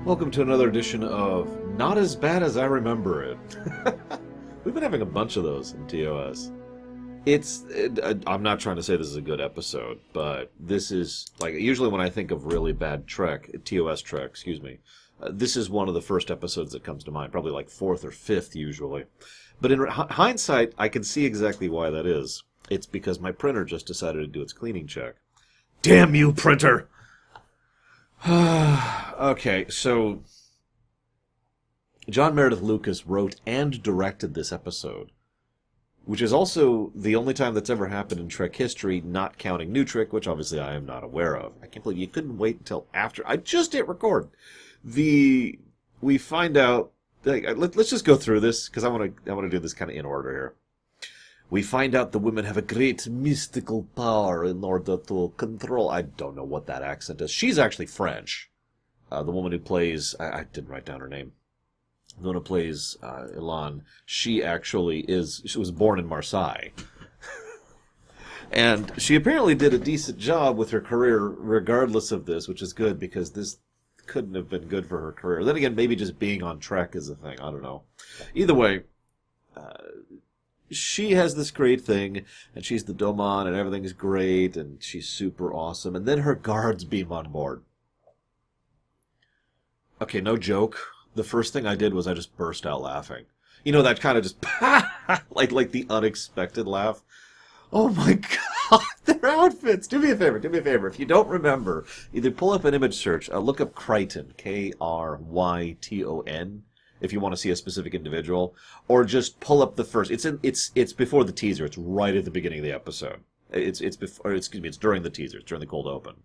Welcome to another edition of Not As Bad As I Remember It. We've been having a bunch of those in TOS. I'm not trying to say this is a good episode, but this is, like, usually when I think of really bad TOS Trek, excuse me, this is one of the first episodes that comes to mind, probably like fourth or fifth usually. But in hindsight, I can see exactly why that is. It's because my printer just decided to do its cleaning check. Damn you, printer! Okay, so John Meredith Lucas wrote and directed this episode, which is also the only time that's ever happened in Trek history, not counting New Trek, which obviously I am not aware of. I can't believe you couldn't wait until after. I just hit record. We find out. Let's just go through this because I want to do this kind of in order here. We find out the women have a great mystical power in order to control. I don't know what that accent is. She's actually French. The woman who plays... I didn't write down her name. The one who plays Elaan, she was born in Marseille. And she apparently did a decent job with her career regardless of this, which is good because this couldn't have been good for her career. Then again, maybe just being on Trek is a thing. I don't know. Either way... she has this great thing, and she's the Doman, and everything's great, and she's super awesome. And then her guards beam on board. Okay, no joke. The first thing I did was I just burst out laughing. You know, that kind of just, like the unexpected laugh. Oh my God, their outfits! Do me a favor. If you don't remember, either pull up an image search, look up Kryton, Kryton, if you want to see a specific individual, or just pull up the first. It's before the teaser. It's right at the beginning of the episode. It's during the teaser. It's during the cold open,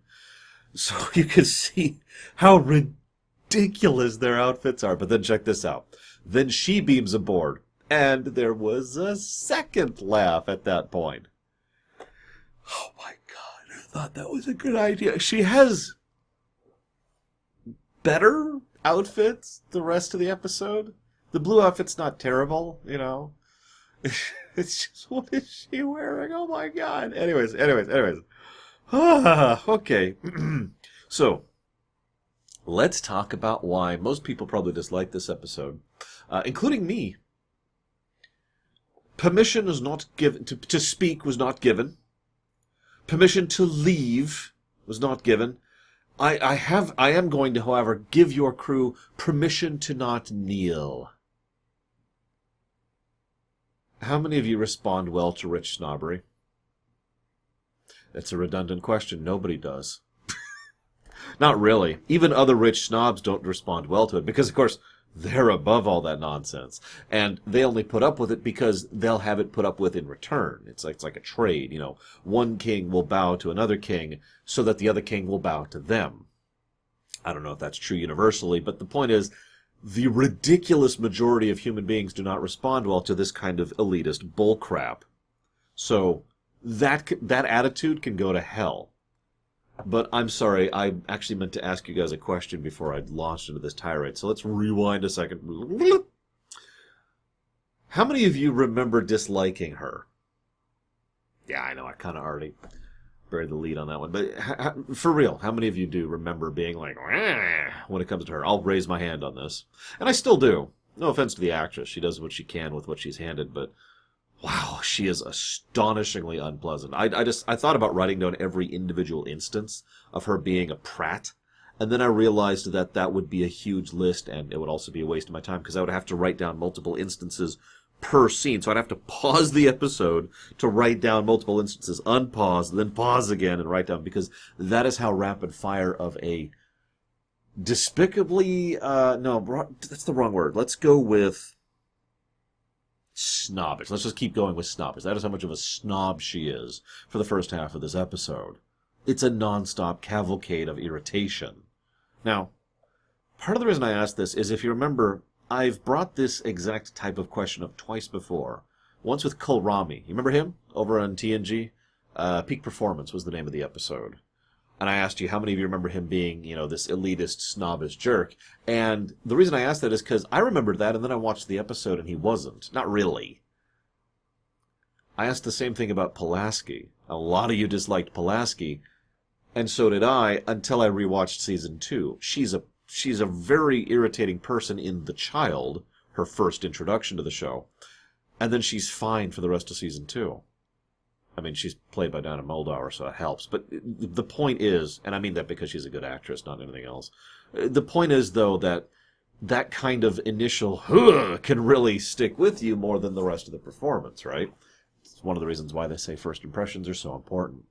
so you can see how ridiculous their outfits are. But then check this out. Then she beams aboard, and there was a second laugh at that point. Oh my God! I thought that was a good idea. She has better outfits the rest of the episode. The blue outfit's not terrible, you know. It's just, what is she wearing? Oh my God. Anyways. Okay. So, let's talk about why most people probably dislike this episode, including me. Permission was not given, to speak was not given. Permission to leave was not given. I am going to, however, give your crew permission to not kneel. How many of you respond well to rich snobbery? It's a redundant question. Nobody does. Not really. Even other rich snobs don't respond well to it because, of course, they're above all that nonsense. And they only put up with it because they'll have it put up with in return. It's like a trade, you know. One king will bow to another king so that the other king will bow to them. I don't know if that's true universally, but the point is, the ridiculous majority of human beings do not respond well to this kind of elitist bullcrap. So, that attitude can go to hell. But I'm sorry, I actually meant to ask you guys a question before I launched into this tirade, so let's rewind a second. How many of you remember disliking her? Yeah, I know, I kind of already buried the lead on that one. But for real, how many of you do remember being like, when it comes to her? I'll raise my hand on this. And I still do. No offense to the actress. She does what she can with what she's handed, but wow, she is astonishingly unpleasant. I thought about writing down every individual instance of her being a prat, and then I realized that that would be a huge list, and it would also be a waste of my time, because I would have to write down multiple instances per scene. So I'd have to pause the episode to write down multiple instances, unpause, then pause again and write down, because that is how rapid fire of a despicably, no, that's the wrong word. Let's go with snobbish. Let's just keep going with snobbish. That is how much of a snob she is for the first half of this episode. It's a non-stop cavalcade of irritation. Now, part of the reason I asked this is, if you remember, I've brought this exact type of question up twice before. Once with Kulrami. You remember him? Over on TNG? Peak Performance was the name of the episode. And I asked you how many of you remember him being, you know, this elitist, snobbish jerk. And the reason I asked that is because I remembered that, and then I watched the episode, and he wasn't. Not really. I asked the same thing about Pulaski. A lot of you disliked Pulaski, and so did I, until I rewatched Season 2. She's a she's a very irritating person in The Child, her first introduction to the show, and then she's fine for the rest of season 2. I mean, she's played by Dana Moldauer, so it helps. But the point is, and I mean that because she's a good actress, not anything else. The point is, though, that kind of initial can really stick with you more than the rest of the performance, right? It's one of the reasons why they say first impressions are so important.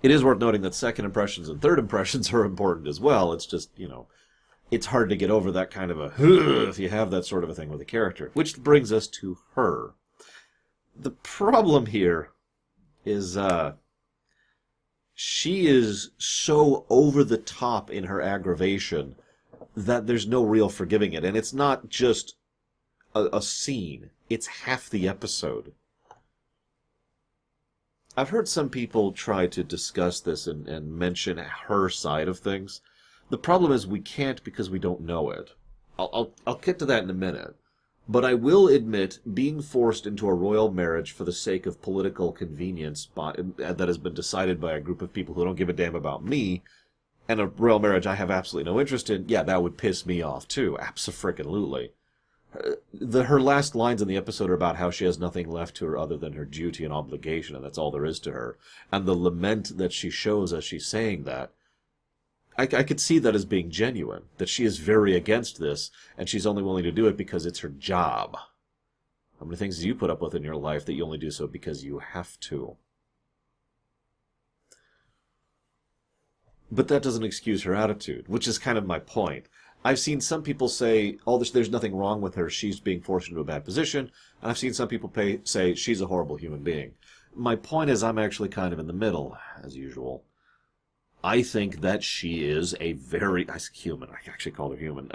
It is worth noting that second impressions and third impressions are important as well. It's just, it's hard to get over that kind of a if you have that sort of a thing with a character. Which brings us to her. The problem here is she is so over the top in her aggravation that there's no real forgiving it. And it's not just a scene. It's half the episode. I've heard some people try to discuss this and mention her side of things. The problem is we can't because we don't know it. I'll get to that in a minute. But I will admit being forced into a royal marriage for the sake of political convenience that has been decided by a group of people who don't give a damn about me, and a royal marriage I have absolutely no interest in, yeah, that would piss me off too. Abso-frickin-lutely. Her last lines in the episode are about how she has nothing left to her other than her duty and obligation, and that's all there is to her. And the lament that she shows as she's saying that, I could see that as being genuine, that she is very against this, and she's only willing to do it because it's her job. How many things do you put up with in your life that you only do so because you have to? But that doesn't excuse her attitude, which is kind of my point. I've seen some people say, there's nothing wrong with her, she's being forced into a bad position, and I've seen some people say she's a horrible human being. My point is I'm actually kind of in the middle, as usual. I think that she is a human. I actually call her human.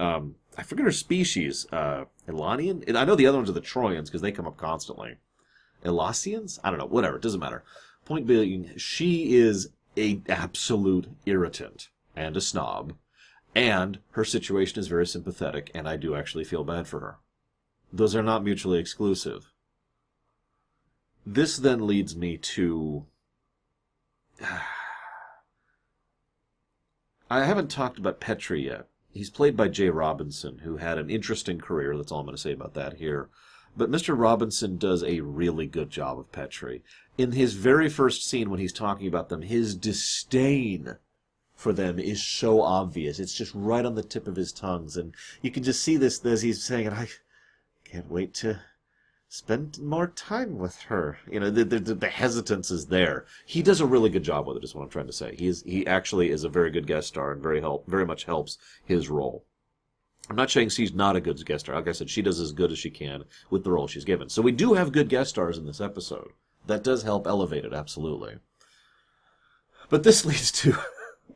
I forget her species. Elanian? I know the other ones are the Troyans because they come up constantly. Elasians? I don't know. Whatever. It doesn't matter. Point being, she is an absolute irritant and a snob. And her situation is very sympathetic, and I do actually feel bad for her. Those are not mutually exclusive. This then leads me to... I haven't talked about Petri yet. He's played by Jay Robinson, who had an interesting career. That's all I'm going to say about that here. But Mr. Robinson does a really good job of Petri. In his very first scene when he's talking about them, his disdain for them is so obvious. It's just right on the tip of his tongue. And you can just see this as he's saying it. I can't wait to spend more time with her. The hesitance is there. He does a really good job with it, is what I'm trying to say. He actually is a very good guest star and very much helps his role. I'm not saying she's not a good guest star. Like I said, she does as good as she can with the role she's given. So we do have good guest stars in this episode. That does help elevate it, absolutely. But this leads to,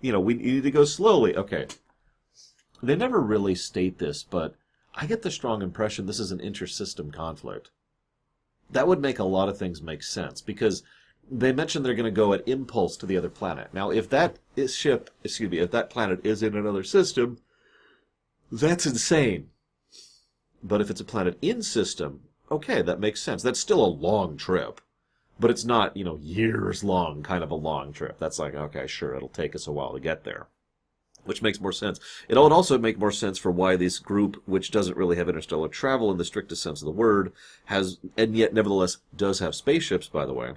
we need to go slowly. Okay. They never really state this, but I get the strong impression this is an inter-system conflict. That would make a lot of things make sense, because they mentioned they're going to go at impulse to the other planet. Now, if that planet is in another system, that's insane. But if it's a planet in system, okay, that makes sense. That's still a long trip. But it's not, years long, kind of a long trip. That's like, okay, sure, it'll take us a while to get there. Which makes more sense. It would also make more sense for why this group, which doesn't really have interstellar travel in the strictest sense of the word, and yet nevertheless does have spaceships, by the way,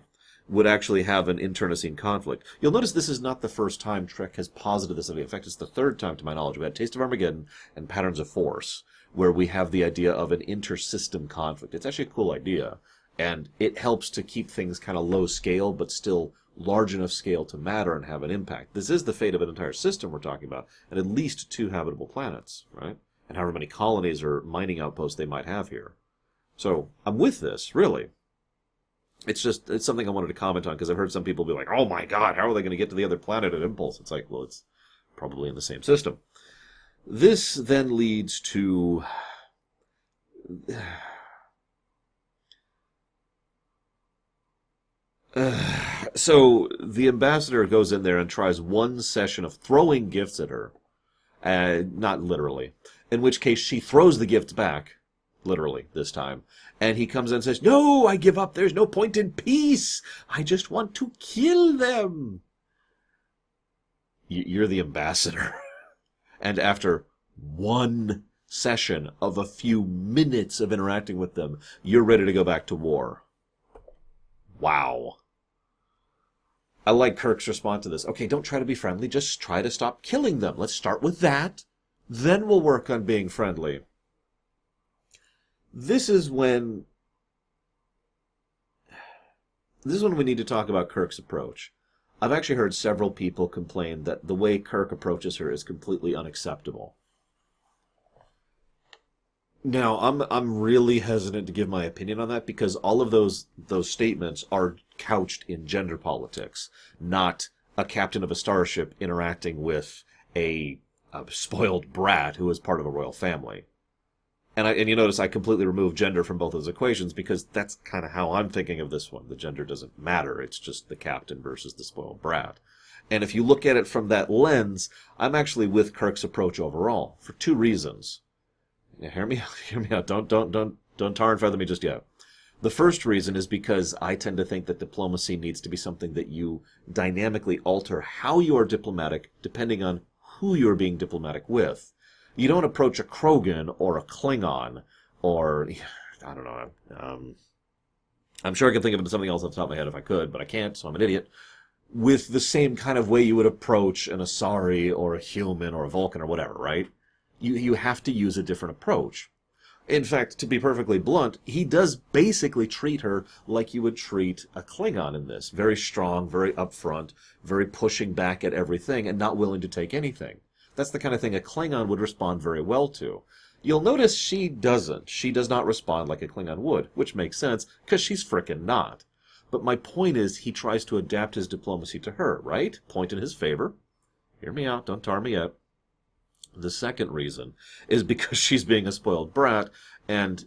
would actually have an internecine conflict. You'll notice this is not the first time Trek has posited this idea. In fact, it's the third time, to my knowledge. We had Taste of Armageddon and Patterns of Force, where we have the idea of an inter-system conflict. It's actually a cool idea, and it helps to keep things kind of low scale, but still large enough scale to matter and have an impact. This is the fate of an entire system we're talking about, and at least 2 habitable planets, right? And however many colonies or mining outposts they might have here. So, I'm with this, really. It's something I wanted to comment on, because I've heard some people be like, oh my god, how are they going to get to the other planet at impulse? It's like, well, it's probably in the same system. This then leads to... So the ambassador goes in there and tries one session of throwing gifts at her. Not literally. In which case she throws the gifts back. Literally, this time. And he comes in and says, no, I give up. There's no point in peace. I just want to kill them. You're the ambassador. And after one session of a few minutes of interacting with them, you're ready to go back to war. Wow. I like Kirk's response to this. Okay, don't try to be friendly, just try to stop killing them. Let's start with that. Then we'll work on being friendly. This is when we need to talk about Kirk's approach. I've actually heard several people complain that the way Kirk approaches her is completely unacceptable. Now, I'm really hesitant to give my opinion on that because all of those statements are couched in gender politics, not a captain of a starship interacting with a spoiled brat who is part of a royal family. And you notice I completely removed gender from both those equations because that's kind of how I'm thinking of this one. The gender doesn't matter. It's just the captain versus the spoiled brat. And if you look at it from that lens, I'm actually with Kirk's approach overall for two reasons. Now, hear me out. Don't tar and feather me just yet. The first reason is because I tend to think that diplomacy needs to be something that you dynamically alter how you are diplomatic depending on who you're being diplomatic with. You don't approach a Krogan or a Klingon or, I don't know, I'm sure I could think of something else off the top of my head if I could, but I can't, so I'm an idiot, with the same kind of way you would approach an Asari or a human or a Vulcan or whatever, right? You have to use a different approach. In fact, to be perfectly blunt, he does basically treat her like you would treat a Klingon in this. Very strong, very upfront, very pushing back at everything, and not willing to take anything. That's the kind of thing a Klingon would respond very well to. You'll notice she doesn't. She does not respond like a Klingon would, which makes sense, because she's frickin' not. But my point is, he tries to adapt his diplomacy to her, right? Point in his favor. Hear me out, don't tar me yet. The second reason is because she's being a spoiled brat, and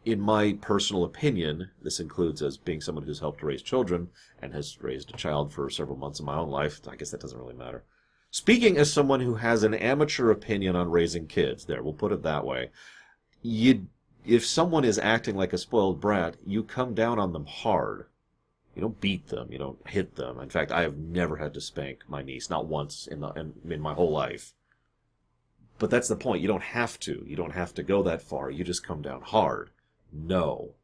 in my personal opinion, this includes as being someone who's helped raise children, and has raised a child for several months in my own life. I guess that doesn't really matter. Speaking as someone who has an amateur opinion on raising kids, there, we'll put it that way, if someone is acting like a spoiled brat, you come down on them hard. You don't beat them, you don't hit them. In fact, I have never had to spank my niece, not once in my whole life. But that's the point. You don't have to. You don't have to go that far. You just come down hard. No.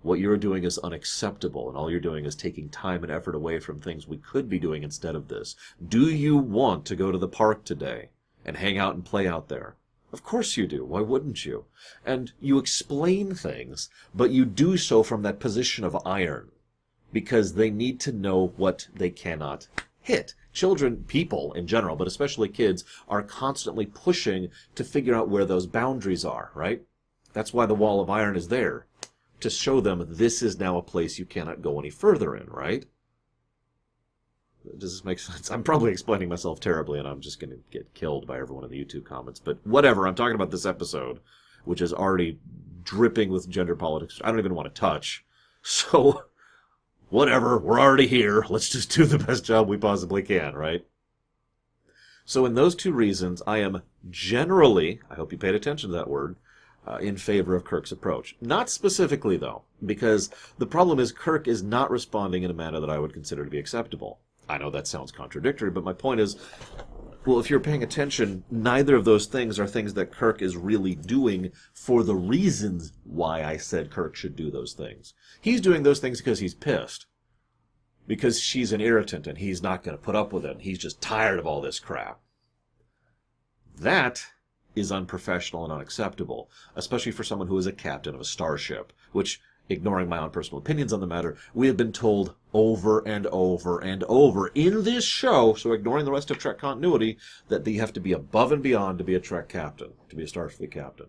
What you're doing is unacceptable, and all you're doing is taking time and effort away from things we could be doing instead of this. Do you want to go to the park today and hang out and play out there? Of course you do. Why wouldn't you? And you explain things, but you do so from that position of iron, because they need to know what they cannot hit. Children, people in general, but especially kids, are constantly pushing to figure out where those boundaries are, right? That's why the wall of iron is there, to show them this is now a place you cannot go any further in, right? Does this make sense? I'm probably explaining myself terribly, and I'm just going to get killed by everyone in the YouTube comments. But whatever, I'm talking about this episode, which is already dripping with gender politics. I don't even want to touch. So, whatever, we're already here. Let's just do the best job we possibly can, right? So in those two reasons, I am generally, I hope you paid attention to that word, in favor of Kirk's approach. Not specifically, though, because the problem is Kirk is not responding in a manner that I would consider to be acceptable. I know that sounds contradictory, but my point is, well, if you're paying attention, neither of those things are things that Kirk is really doing for the reasons why I said Kirk should do those things. He's doing those things because he's pissed. Because she's an irritant and he's not going to put up with it. He's just tired of all this crap. That is unprofessional and unacceptable, especially for someone who is a captain of a starship, which, ignoring my own personal opinions on the matter, we have been told over and over and over in this show, so ignoring the rest of Trek continuity, that you have to be above and beyond to be a Trek captain, to be a Starfleet captain.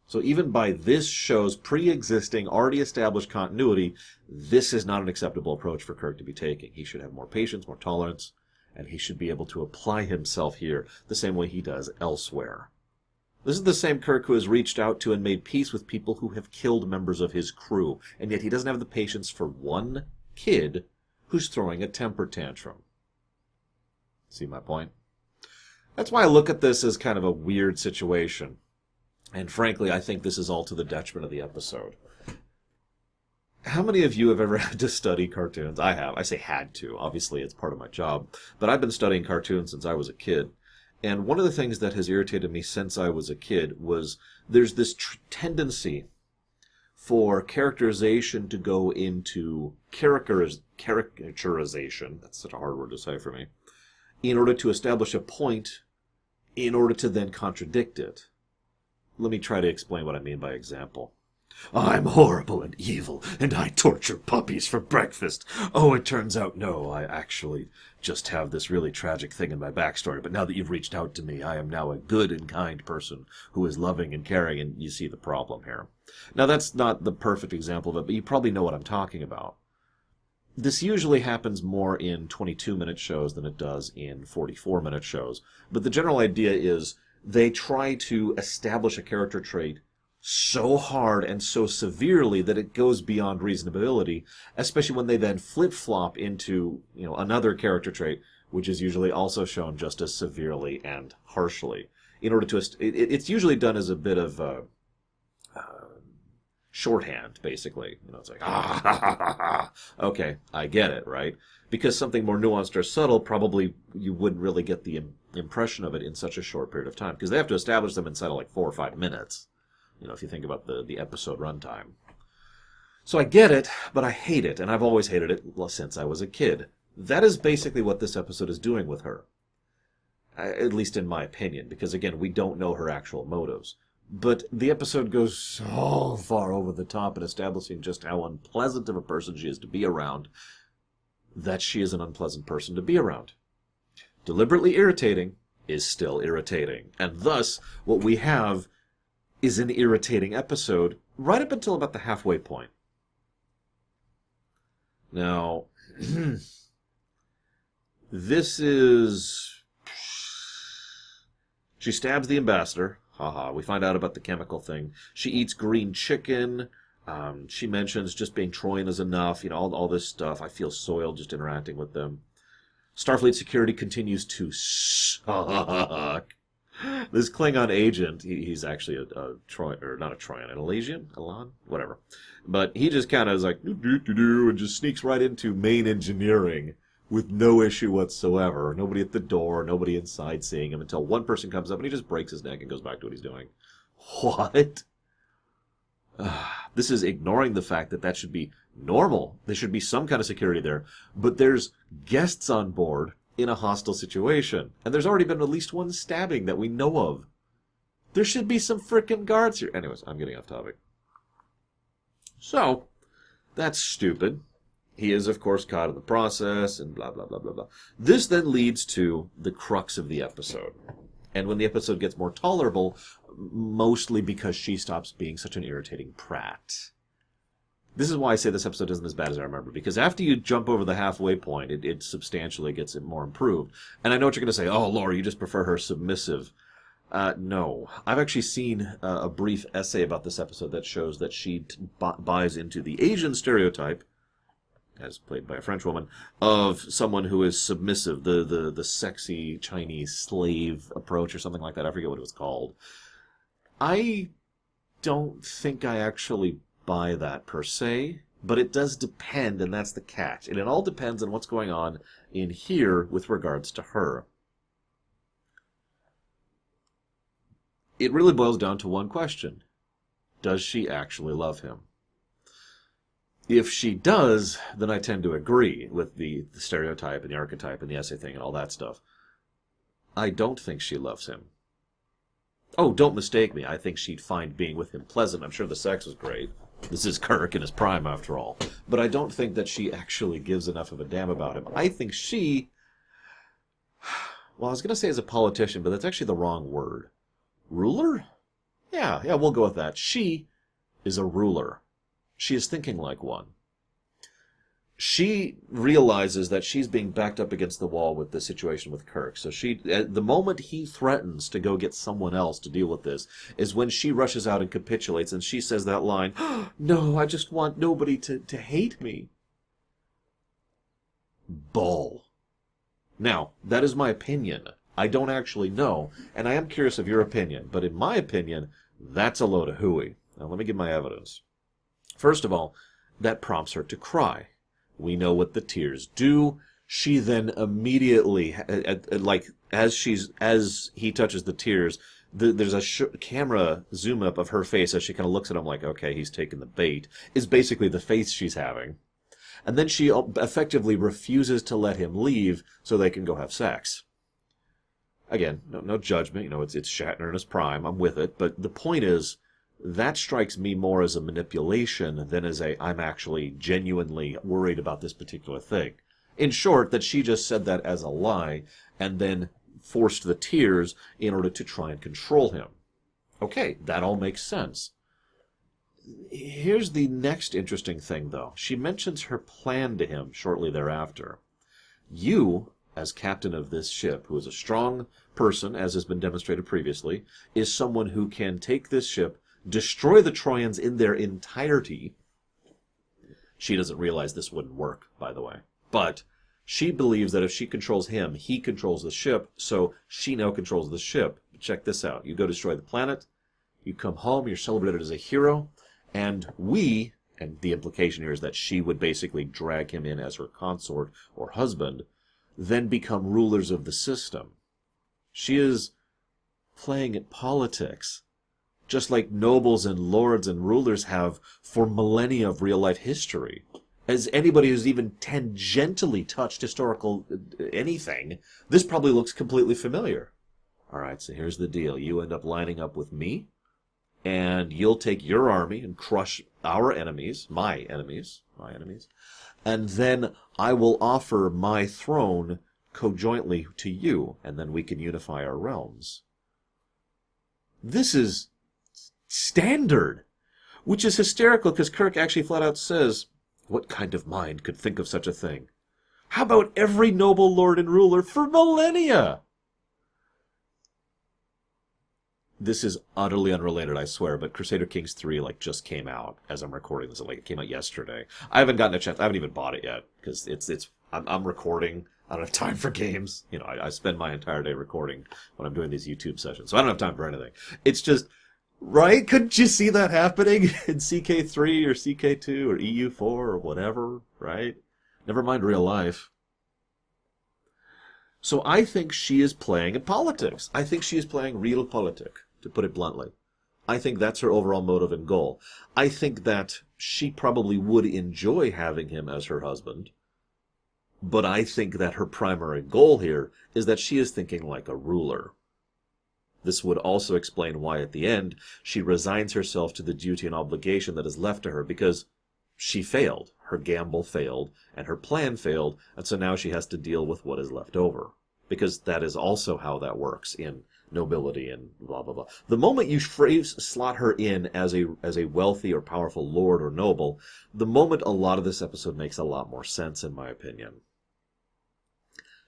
So even by this show's pre-existing, already established continuity, this is not an acceptable approach for Kirk to be taking. He should have more patience, more tolerance, and he should be able to apply himself here the same way he does elsewhere. This is the same Kirk who has reached out to and made peace with people who have killed members of his crew, and yet he doesn't have the patience for one kid who's throwing a temper tantrum. See my point? That's why I look at this as kind of a weird situation. And frankly, I think this is all to the detriment of the episode. How many of you have ever had to study cartoons? I have. I say had to. Obviously, it's part of my job. But I've been studying cartoons since I was a kid. And one of the things that has irritated me since I was a kid was there's this tendency for characterization to go into characterization, that's such a hard word to say for me, in order to establish a point, in order to then contradict it. Let me try to explain what I mean by example. I'm horrible and evil, and I torture puppies for breakfast. Oh, it turns out, no, I actually just have this really tragic thing in my backstory, but now that you've reached out to me, I am now a good and kind person who is loving and caring, and you see the problem here. Now, that's not the perfect example of it, but you probably know what I'm talking about. This usually happens more in 22-minute shows than it does in 44-minute shows, but the general idea is they try to establish a character trait so hard and so severely that it goes beyond reasonability, especially when they then flip-flop into, another character trait, which is usually also shown just as severely and harshly. In order to, it's usually done as a bit of shorthand, basically. It's like, okay, I get it, right? Because something more nuanced or subtle, probably you wouldn't really get the impression of it in such a short period of time, because they have to establish them inside of like 4 or 5 minutes. If you think about the episode runtime. So I get it, but I hate it, and I've always hated it since I was a kid. That is basically what this episode is doing with her. At least in my opinion, because again, we don't know her actual motives. But the episode goes so far over the top in establishing just how unpleasant of a person she is to be around, that she is an unpleasant person to be around. Deliberately irritating is still irritating. And thus, what we have is an irritating episode right up until about the halfway point. Now, this is... She stabs the ambassador. Haha, we find out about the chemical thing. She eats green chicken. She mentions just being Troyan is enough. All this stuff. I feel soiled just interacting with them. Starfleet security continues to suck. This Klingon agent, he's actually a Troyan, or not a Troyan, an Elaan, whatever. But he just kind of is like, and just sneaks right into main engineering with no issue whatsoever. Nobody at the door, nobody inside seeing him until one person comes up and he just breaks his neck and goes back to what he's doing. What? This is ignoring the fact that should be normal. There should be some kind of security there. But there's guests on board in a hostile situation. And there's already been at least one stabbing that we know of. There should be some frickin' guards here. Anyways, I'm getting off topic. So, that's stupid. He is, of course, caught in the process, and blah, blah, blah, blah, blah. This then leads to the crux of the episode. And when the episode gets more tolerable, mostly because she stops being such an irritating prat. This is why I say this episode isn't as bad as I remember, because after you jump over the halfway point, it substantially gets more improved. And I know what you're going to say, oh, Laura, you just prefer her submissive. No. I've actually seen a brief essay about this episode that shows that she buys into the Asian stereotype, as played by a French woman, of someone who is submissive, the sexy Chinese slave approach or something like that. I forget what it was called. I don't think I actually buy that per se, but it does depend, and that's the catch. And it all depends on what's going on in here with regards to her. It really boils down to one question. Does she actually love him? If she does, then I tend to agree with the stereotype and the archetype and the essay thing and all that stuff. I don't think she loves him. Oh, don't mistake me. I think she'd find being with him pleasant. I'm sure the sex was great. This is Kirk in his prime, after all. But I don't think that she actually gives enough of a damn about him. I think she... Well, I was going to say as a politician, but that's actually the wrong word. Ruler? Yeah, we'll go with that. She is a ruler. She is thinking like one. She realizes that she's being backed up against the wall with the situation with Kirk. So the moment he threatens to go get someone else to deal with this is when she rushes out and capitulates, and she says that line, no, I just want nobody to hate me. Bull. Now, that is my opinion. I don't actually know, and I am curious of your opinion, but in my opinion, that's a load of hooey. Now, let me give my evidence. First of all, that prompts her to cry. We know what the tears do. she then immediately, like as he touches the tears, there's a camera zoom up of her face as she kind of looks at him like, okay, he's taking the bait. Is basically the face she's having, and then she effectively refuses to let him leave so they can go have sex. Again, no judgment. It's Shatner in his prime. I'm with it, but the point is, that strikes me more as a manipulation than as I'm actually genuinely worried about this particular thing. In short, that she just said that as a lie and then forced the tears in order to try and control him. Okay, that all makes sense. Here's the next interesting thing, though. She mentions her plan to him shortly thereafter. You, as captain of this ship, who is a strong person, as has been demonstrated previously, is someone who can take this ship, destroy the Trojans in their entirety. She doesn't realize this wouldn't work, by the way. But she believes that if she controls him, he controls the ship, so she now controls the ship. Check this out. You go destroy the planet, you come home, you're celebrated as a hero, and we, and the implication here is that she would basically drag him in as her consort or husband, then become rulers of the system. She is playing at politics, just like nobles and lords and rulers have for millennia of real-life history. As anybody who's even tangentially touched historical anything, this probably looks completely familiar. All right, so here's the deal. You end up lining up with me, and you'll take your army and crush our enemies, my enemies, and then I will offer my throne conjointly to you, and then we can unify our realms. This is standard, which is hysterical because Kirk actually flat out says, what kind of mind could think of such a thing? How about every noble lord and ruler for millennia? This is utterly unrelated, I swear, but Crusader Kings 3 just came out as I'm recording this. It came out yesterday. I haven't gotten a chance. I haven't even bought it yet because I'm recording. I don't have time for games. I spend my entire day recording when I'm doing these YouTube sessions, so I don't have time for anything. It's just, right? Couldn't you see that happening in CK3 or CK2 or EU4 or whatever, right? Never mind real life. So I think she is playing at politics. I think she is playing realpolitik, to put it bluntly. I think that's her overall motive and goal. I think that she probably would enjoy having him as her husband, but I think that her primary goal here is that she is thinking like a ruler. This would also explain why at the end she resigns herself to the duty and obligation that is left to her, because she failed. Her gamble failed, and her plan failed, and so now she has to deal with what is left over. Because that is also how that works in nobility and blah, blah, blah. The moment you slot her in as a wealthy or powerful lord or noble, the moment a lot of this episode makes a lot more sense, in my opinion.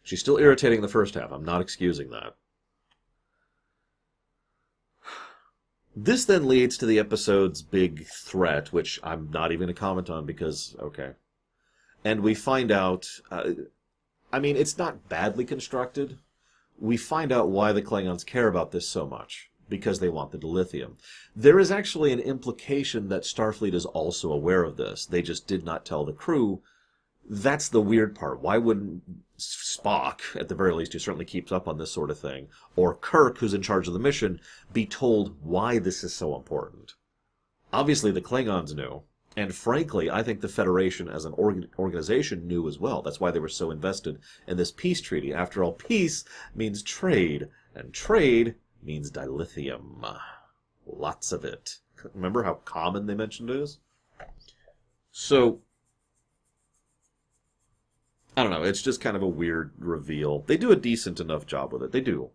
She's still irritating the first half. I'm not excusing that. This then leads to the episode's big threat, which I'm not even going to comment on because, okay. And we find out, it's not badly constructed. We find out why the Klingons care about this so much, because they want the dilithium. There is actually an implication that Starfleet is also aware of this. They just did not tell the crew. That's the weird part. Why wouldn't Spock, at the very least, who certainly keeps up on this sort of thing, or Kirk, who's in charge of the mission, be told why this is so important? Obviously, the Klingons knew, and frankly, I think the Federation as an organization knew as well. That's why they were so invested in this peace treaty. After all, peace means trade, and trade means dilithium. Lots of it. Remember how common they mentioned it is? So, I don't know, it's just kind of a weird reveal. They do a decent enough job with it. They do.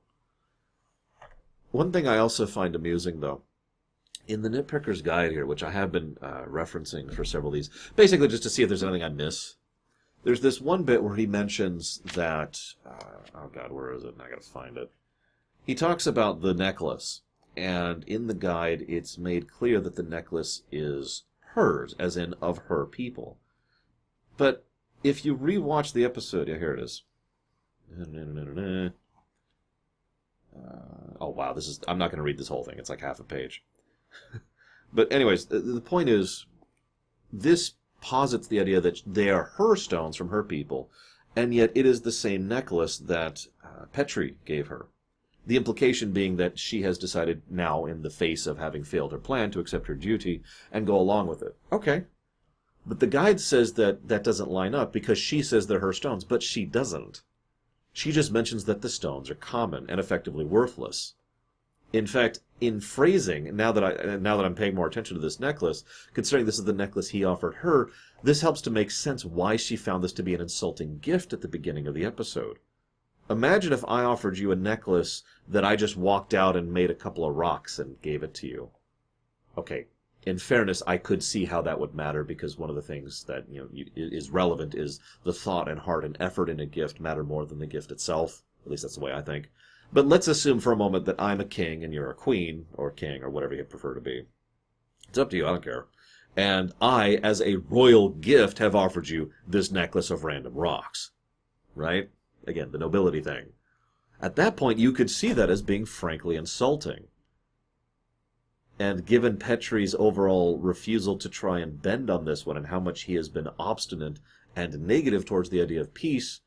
One thing I also find amusing, though, in the Nitpicker's Guide here, which I have been referencing for several of these, basically just to see if there's anything I miss, there's this one bit where he mentions that, oh god, where is it? I gotta find it. He talks about the necklace, and in the guide it's made clear that the necklace is hers, as in of her people. But if you rewatch the episode, yeah, here it is. Oh wow, I'm not going to read this whole thing. It's like half a page. But anyways, the point is, this posits the idea that they are her stones from her people, and yet it is the same necklace that Petri gave her. The implication being that she has decided now, in the face of having failed her plan, to accept her duty and go along with it. Okay. But the guide says that that doesn't line up because she says they're her stones, but she doesn't. She just mentions that the stones are common and effectively worthless. In fact, in phrasing, now that I'm paying more attention to this necklace, considering this is the necklace he offered her, this helps to make sense why she found this to be an insulting gift at the beginning of the episode. Imagine if I offered you a necklace that I just walked out and made a couple of rocks and gave it to you. Okay, in fairness, I could see how that would matter, because one of the things that is relevant is the thought and heart and effort in a gift matter more than the gift itself. At least that's the way I think. But let's assume for a moment that I'm a king and you're a queen, or king, or whatever you prefer to be. It's up to you, I don't care. And I, as a royal gift, have offered you this necklace of random rocks. Right? Again, the nobility thing. At that point, you could see that as being frankly insulting. And given Petri's overall refusal to try and bend on this one, and how much he has been obstinate and negative towards the idea of peace,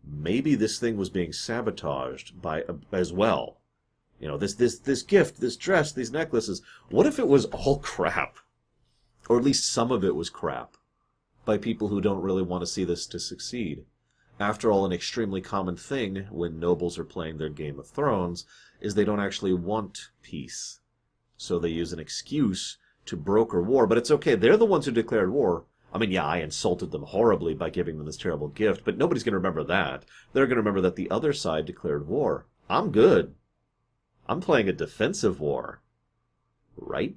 maybe this thing was being sabotaged by as well. This gift, this dress, these necklaces. What if it was all crap? Or at least some of it was crap, by people who don't really want to see this to succeed. After all, an extremely common thing when nobles are playing their Game of Thrones is they don't actually want peace. So they use an excuse to broker war, but it's okay. They're the ones who declared war. I mean, yeah, I insulted them horribly by giving them this terrible gift, but nobody's going to remember that. They're going to remember that the other side declared war. I'm good. I'm playing a defensive war. Right?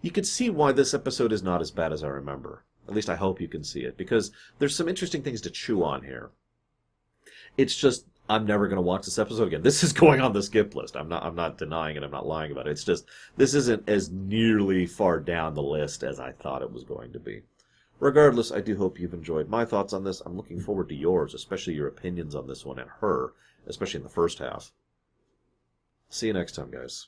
You can see why this episode is not as bad as I remember. At least I hope you can see it, because there's some interesting things to chew on here. It's just, I'm never going to watch this episode again. This is going on the skip list. I'm not denying it. I'm not lying about it. It's just, this isn't as nearly far down the list as I thought it was going to be. Regardless, I do hope you've enjoyed my thoughts on this. I'm looking forward to yours, especially your opinions on this one and her, especially in the first half. See you next time, guys.